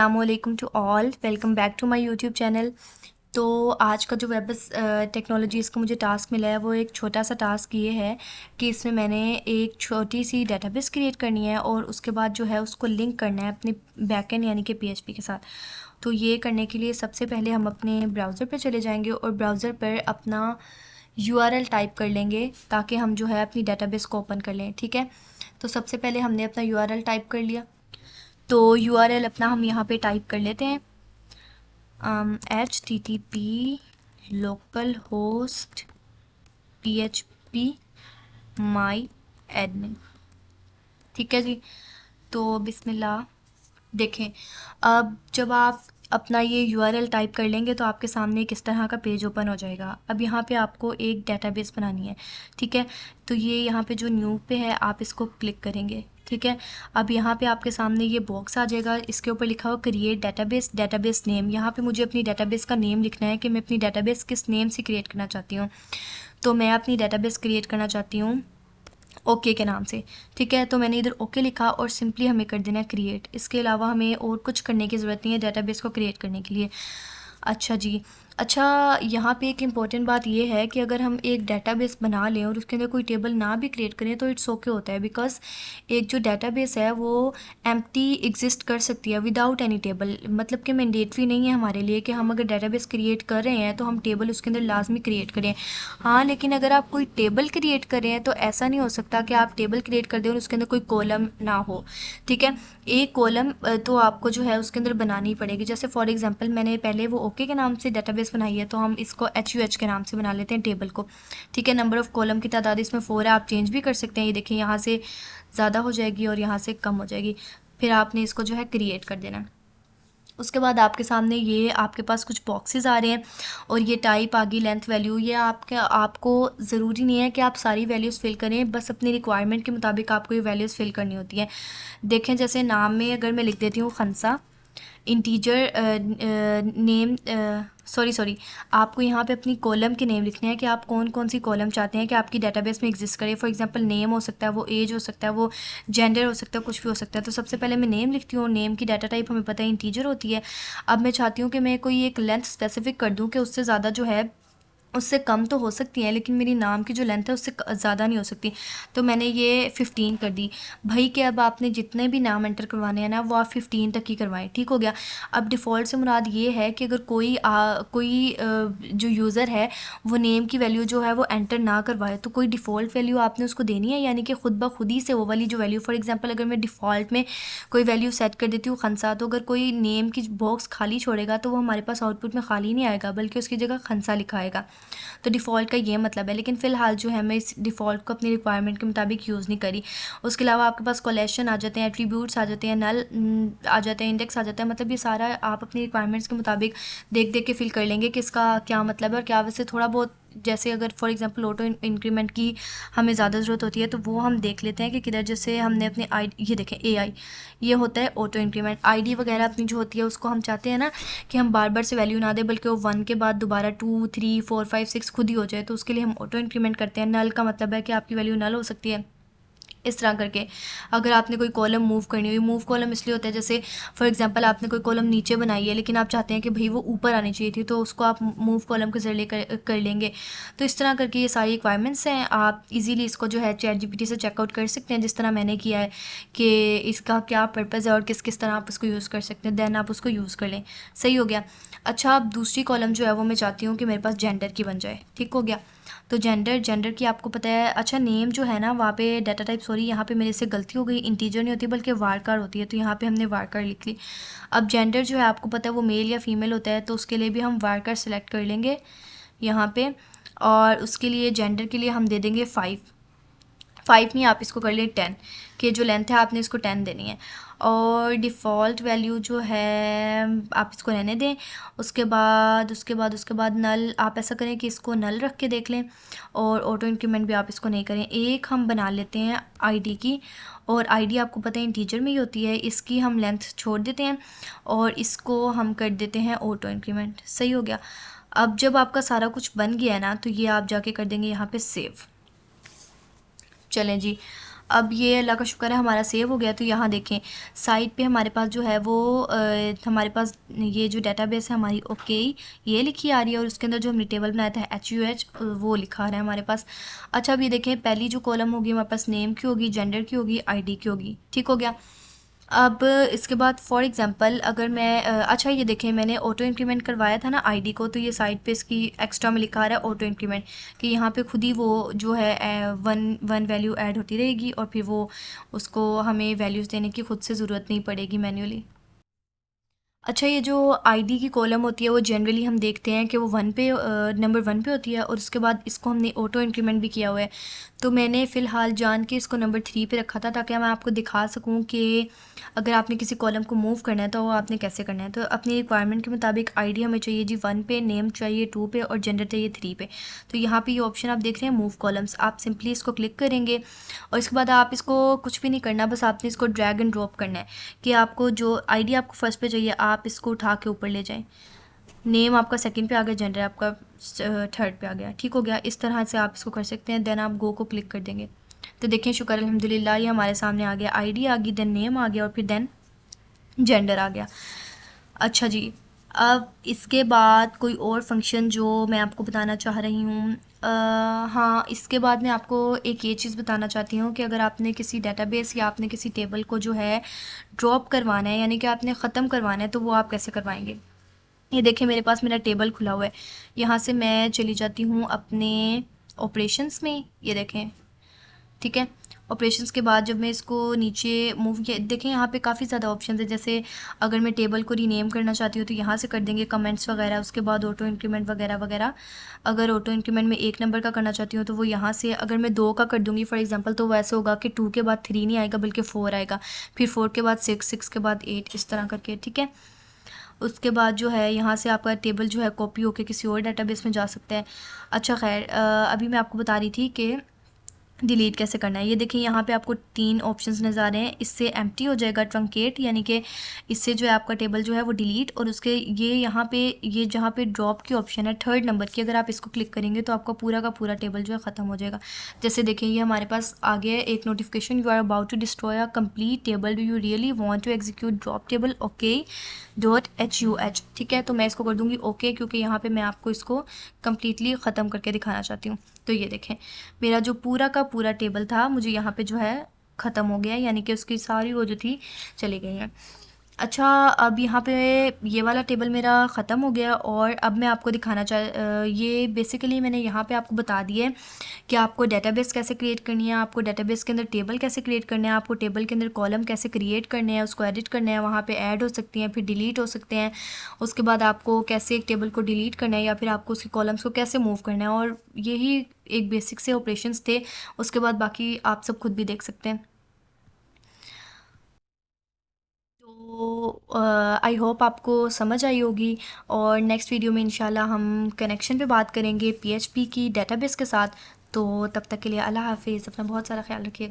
अस्सलामुअलैकुम to all, welcome back to my YouTube channel. तो आज का जो वेब टेक्नोलॉजीज़ का मुझे टास्क मिला है वो एक छोटा सा टास्क ये है कि इसमें मैंने एक छोटी सी डेटाबेस क्रिएट करनी है और उसके बाद जो है उसको लिंक करना है अपने बैकएंड यानी कि पीएचपी के साथ। तो ये करने के लिए सबसे पहले हम अपने ब्राउज़र पर चले जाएंगे और ब्राउज़र पर अपना यूआरएल टाइप कर लेंगे ताकि हम जो है अपनी डेटाबेस को ओपन कर लें। ठीक है, तो सबसे पहले हमने अपना यूआरएल टाइप कर लिया। तो यूआरएल अपना हम यहाँ पे टाइप कर लेते हैं http लोकल होस्ट php माई एडमिन। ठीक है जी, तो बिस्मिल्लाह। देखें, अब जब आप अपना ये यूआरएल टाइप कर लेंगे तो आपके सामने किस तरह का पेज ओपन हो जाएगा। अब यहाँ पे आपको एक डेटाबेस बनानी है। ठीक है, तो ये यहाँ पे जो न्यू पे है आप इसको क्लिक करेंगे। ठीक है, अब यहाँ पे आपके सामने ये बॉक्स आ जाएगा, इसके ऊपर लिखा हुआ क्रिएट डेटाबेस, डेटाबेस नेम। यहाँ पे मुझे अपनी डेटाबेस का नेम लिखना है कि मैं अपनी डेटाबेस किस नेम से क्रिएट करना चाहती हूँ। तो मैं अपनी डेटाबेस क्रिएट करना चाहती हूँ ओके के नाम से। ठीक है, तो मैंने इधर ओके लिखा और सिंपली हमें कर देना है क्रिएट। इसके अलावा हमें और कुछ करने की ज़रूरत नहीं है डेटाबेस को क्रिएट करने के लिए। अच्छा जी, अच्छा, यहाँ पे एक इम्पॉर्टेंट बात ये है कि अगर हम एक डेटाबेस बना लें और उसके अंदर कोई टेबल ना भी क्रिएट करें तो इट्स ओके होता है, बिकॉज एक जो डेटाबेस है वो एम्प्टी एग्जिस्ट कर सकती है विदाउट एनी टेबल। मतलब कि मैंडेटरी नहीं है हमारे लिए कि हम अगर डेटाबेस क्रिएट कर रहे हैं तो हम टेबल उसके अंदर लाजमी क्रिएट करें। हाँ, लेकिन अगर आप कोई टेबल क्रिएट कर रहे हैं तो ऐसा नहीं हो सकता कि आप टेबल क्रिएट कर दें और उसके अंदर कोई कॉलम ना हो। ठीक है, एक कॉलम तो आपको जो है उसके अंदर बनानी पड़ेगी। जैसे फॉर एग्जांपल मैंने पहले वो ओके के नाम से डेटाबेस बनाई है, तो हम इसको HUH के नाम से बना लेते हैं टेबल को। ठीक है, नंबर ऑफ़ कॉलम की तादाद इसमें 4 है, आप चेंज भी कर सकते हैं। ये देखिए, यहाँ से ज़्यादा हो जाएगी और यहाँ से कम हो जाएगी। फिर आपने इसको जो है क्रिएट कर देना है। उसके बाद आपके सामने ये आपके पास कुछ बॉक्सेस आ रहे हैं और ये टाइप आ गई लेंथ वैल्यू। ये आपको ज़रूरी नहीं है कि आप सारी वैल्यूज़ फिल करें, बस अपनी रिक्वायरमेंट के मुताबिक आपको ये वैल्यूज़ फिल करनी होती हैं। देखें, जैसे नाम में अगर मैं लिख देती हूँ खंसा, इंटीजर नेम, सॉरी, आपको यहाँ पे अपनी कॉलम के नेम लिखने हैं कि आप कौन कौन सी कॉलम चाहते हैं कि आपकी डेटाबेस में एग्जिस्ट करे। फॉर एग्जांपल नेम हो सकता है, वो एज हो सकता है, वो जेंडर हो सकता है, कुछ भी हो सकता है। तो सबसे पहले मैं नेम लिखती हूँ। नेम की डाटा टाइप हमें पता है इंटीजर होती है। अब मैं चाहती हूँ कि मैं कोई एक लेंथ स्पेसिफिक कर दूँ कि उससे ज़्यादा जो है, उससे कम तो हो सकती है लेकिन मेरी नाम की जो लेंथ है उससे ज़्यादा नहीं हो सकती। तो मैंने ये 15 कर दी। भाई कि अब आपने जितने भी नाम एंटर करवाने हैं ना वो आप 15 तक ही करवाएं। ठीक हो गया। अब डिफ़ॉल्ट से मुराद ये है कि अगर जो यूज़र है वो नेम की वैल्यू जो है वो एंटर ना करवाए तो कोई डिफ़ॉल्ट वैल्यू आपने उसको देनी है, यानी कि खुद ब खुद ही से वो वाली जो वैल्यू, फॉर एग्जांपल अगर मैं डिफ़ॉल्ट में कोई वैल्यू सेट कर देती हूँ खंसा, तो अगर कोई नेम की बॉक्स खाली छोड़ेगा तो वो हमारे पास आउटपुट में खाली नहीं आएगा बल्कि उसकी जगह खंसा लिखा आएगा। तो डिफ़ॉल्ट का ये मतलब है, लेकिन फ़िलहाल जो है मैं इस डिफ़ॉल्ट को अपनी रिक्वायरमेंट के मुताबिक यूज़ नहीं करी। उसके अलावा आपके पास कोलेशन आ जाते हैं, एट्रीब्यूट्स आ जाते हैं, नल आ जाते हैं, इंडेक्स आ जाता है। मतलब ये सारा आप अपनी रिक्वायरमेंट्स के मुताबिक देख देख के फिल कर लेंगे कि इसका क्या मतलब है और क्या। वैसे थोड़ा बहुत जैसे अगर फॉर एग्जांपल ऑटो इंक्रीमेंट की हमें ज़्यादा ज़रूरत होती है तो वो हम देख लेते हैं कि किधर, जैसे हमने अपनी आई, ये देखें AI, ये होता है ऑटो इंक्रीमेंट। ID वगैरह अपनी जो होती है उसको हम चाहते हैं ना कि हम बार बार से वैल्यू ना दें बल्कि वो 1 के बाद दोबारा 2 3 4 5 6 खुद ही हो जाए, तो उसके लिए हम ऑटो इंक्रीमेंट करते हैं। नल का मतलब है कि आपकी वैल्यू नल हो सकती है। इस तरह करके अगर आपने कोई कॉलम मूव करनी हुई, मूव कॉलम इसलिए होता है जैसे फॉर एग्जांपल आपने कोई कॉलम नीचे बनाई है लेकिन आप चाहते हैं कि भाई वो ऊपर आनी चाहिए थी, तो उसको आप मूव कॉलम के ज़रिए कर लेंगे। तो इस तरह करके ये सारी रिक्वायरमेंट्स हैं। आप इजीली इसको जो है ChatGPT से चेकआउट कर सकते हैं जिस तरह मैंने किया है कि इसका क्या पर्पज़ है और किस किस तरह आप उसको यूज़ कर सकते हैं, देन आप उसको यूज़ कर लें। सही हो गया। अच्छा, अब दूसरी कॉलम जो है वो मैं चाहती हूँ कि मेरे पास जेंडर की बन जाए। ठीक हो गया। तो जेंडर की आपको पता है। अच्छा, नेम जो है ना वहाँ पे डाटा टाइप, सॉरी यहाँ पे मेरे से गलती हो गई, इंटीजर नहीं होती बल्कि वारकार होती है, तो यहाँ पे हमने वारकार लिख ली। अब जेंडर जो है आपको पता है वो मेल या फीमेल होता है, तो उसके लिए भी हम वारकार सेलेक्ट कर लेंगे यहाँ पे। और उसके लिए जेंडर के लिए हम दे देंगे 5 नहीं, आप इसको कर लिए 10, कि जो लेंथ है आपने इसको 10 देनी है। और डिफ़ॉल्ट वैल्यू जो है आप इसको रहने दें। उसके बाद नल, आप ऐसा करें कि इसको नल रख के देख लें। और ऑटो इंक्रीमेंट भी आप इसको नहीं करें। एक हम बना लेते हैं ID की, और ID आपको पता है इंटीजर में ही होती है, इसकी हम लेंथ छोड़ देते हैं और इसको हम कर देते हैं ऑटो इंक्रीमेंट। सही हो गया। अब जब आपका सारा कुछ बन गया है ना तो ये आप जाके कर देंगे यहाँ पे सेव। चलें जी, अब ये अल्लाह का शुक्र है हमारा सेव हो गया। तो यहाँ देखें साइड पे हमारे पास जो है वो हमारे पास ये जो डेटाबेस है हमारी ओके ये लिखी आ रही है, और उसके अंदर जो हमने टेबल बनाया था HUH वो लिखा आ रहा है हमारे पास। अच्छा अब ये देखें पहली जो कॉलम होगी हमारे पास नेम की होगी, जेंडर की होगी, ID की होगी। ठीक हो गया। अब इसके बाद फॉर एग्ज़ाम्पल अगर मैं अच्छा ये देखें मैंने ऑटो इंक्रीमेंट करवाया था ना ID को, तो ये साइड पे इसकी एक्स्ट्रा में लिखा आ रहा है ऑटो इंक्रीमेंट, कि यहाँ पे खुद ही वो जो है वन वन वैल्यू ऐड होती रहेगी, और फिर वो उसको हमें वैल्यूज़ देने की खुद से ज़रूरत नहीं पड़ेगी मैन्युअली। अच्छा ये जो ID की कॉलम होती है वो जनरली हम देखते हैं कि वो नंबर 1 पे होती है, और उसके बाद इसको हमने ऑटो इंक्रीमेंट भी किया हुआ है। तो मैंने फ़िलहाल जान के इसको नंबर 3 पे रखा था, ताकि मैं आपको दिखा सकूं कि अगर आपने किसी कॉलम को मूव करना है तो वो आपने कैसे करना है। तो अपनी रिक्वायरमेंट के मुताबिक ID हमें चाहिए जी 1 पे, नेम चाहिए 2 पे, और जेंडर चाहिए 3 पे। तो यहाँ पे ये ऑप्शन आप देख रहे हैं मूव कॉलम्स, आप सिंपली इसको क्लिक करेंगे और इसके बाद आप इसको कुछ भी नहीं करना, बस आपने इसको ड्रैग एंड ड्रॉप करना है कि आपको जो ID आपको फर्स्ट पे चाहिए आप इसको उठा के ऊपर ले जाएं। नेम आपका सेकंड पे आ गया, जेंडर आपका थर्ड पे आ गया। ठीक हो गया। इस तरह से आप इसको कर सकते हैं। देन आप गो को क्लिक कर देंगे तो देखें शुक्र अल्हम्दुलिल्लाह ये हमारे सामने आ गया, ID आ गई, देन नेम आ गया, और फिर देन जेंडर आ गया। अच्छा जी, अब इसके बाद कोई और फंक्शन जो मैं आपको बताना चाह रही हूँ, हाँ इसके बाद मैं आपको एक ये चीज़ बताना चाहती हूँ कि अगर आपने किसी डेटाबेस या आपने किसी टेबल को जो है ड्रॉप करवाना है, यानी कि आपने ख़त्म करवाना है, तो वो आप कैसे करवाएंगे। ये देखिए मेरे पास मेरा टेबल खुला हुआ है, यहाँ से मैं चली जाती हूँ अपने ऑपरेशंस में, ये देखें ठीक है। ऑपरेशंस के बाद जब मैं इसको नीचे मूव किया, देखें यहाँ पे काफ़ी ज़्यादा ऑप्शन है। जैसे अगर मैं टेबल को रीनेम करना चाहती हूँ तो यहाँ से कर देंगे, कमेंट्स वगैरह, उसके बाद ऑटो इंक्रीमेंट वगैरह वगैरह। अगर ऑटो इंक्रीमेंट में 1 नंबर का करना चाहती हूँ तो वो यहाँ से, अगर मैं 2 का कर दूँगी फॉर एग्जांपल, तो वो ऐसे होगा कि 2 के बाद 3 नहीं आएगा बल्कि 4 आएगा, फिर 4 के बाद 6, 6 के बाद 8, इस तरह करके। ठीक है। उसके बाद जो है यहाँ से आपका टेबल जो है कॉपी होकर किसी और डाटाबेस में जा सकता है। अच्छा खैर, अभी मैं आपको बता रही थी कि डिलीट कैसे करना है। ये देखिए यहाँ पे आपको 3 ऑप्शंस नज़र आ रहे हैं। इससे एम्प्टी हो जाएगा ट्रंकेट, यानी कि इससे जो है आपका टेबल जो है वो डिलीट, और उसके ये यहाँ पे ये जहाँ पे ड्रॉप की ऑप्शन है 3rd नंबर की, अगर आप इसको क्लिक करेंगे तो आपका पूरा का पूरा टेबल जो है ख़त्म हो जाएगा। जैसे देखिए ये हमारे पास आ गया है एक notification, you are about to destroy a complete table, do you really want to execute drop table okay .huh। ठीक है, तो मैं इसको कर दूँगी ओके, क्योंकि यहाँ पे मैं आपको इसको कम्प्लीटली ख़त्म करके दिखाना चाहती हूँ। तो ये देखें मेरा जो पूरा का पूरा टेबल था मुझे यहाँ पे जो है ख़त्म हो गया, यानी कि उसकी सारी वो जो थी चली गई है। अच्छा अब यहाँ पे ये वाला टेबल मेरा ख़त्म हो गया, और अब मैं आपको ये बेसिकली मैंने यहाँ पे आपको बता दिया है कि आपको डेटाबेस कैसे क्रिएट करनी है, आपको डेटाबेस के अंदर टेबल कैसे क्रिएट करना है, आपको टेबल के अंदर कॉलम कैसे क्रिएट करने हैं, उसको एडिट करना है, वहाँ पे ऐड हो सकती हैं, फिर डिलीट हो सकते हैं। उसके बाद आपको कैसे एक टेबल को डिलीट करना है, या फिर आपको उसके कॉलम्स को कैसे मूव करना है, और यही एक बेसिक से ऑपरेशंस थे। उसके बाद बाकी आप सब खुद भी देख सकते हैं। तो आई होप आपको समझ आई होगी, और नेक्स्ट वीडियो में इंशाल्लाह हम कनेक्शन पे बात करेंगे PHP की डेटाबेस के साथ। तो तब तक के लिए अल्लाह हाफिज़, अपना बहुत सारा ख्याल रखिएगा।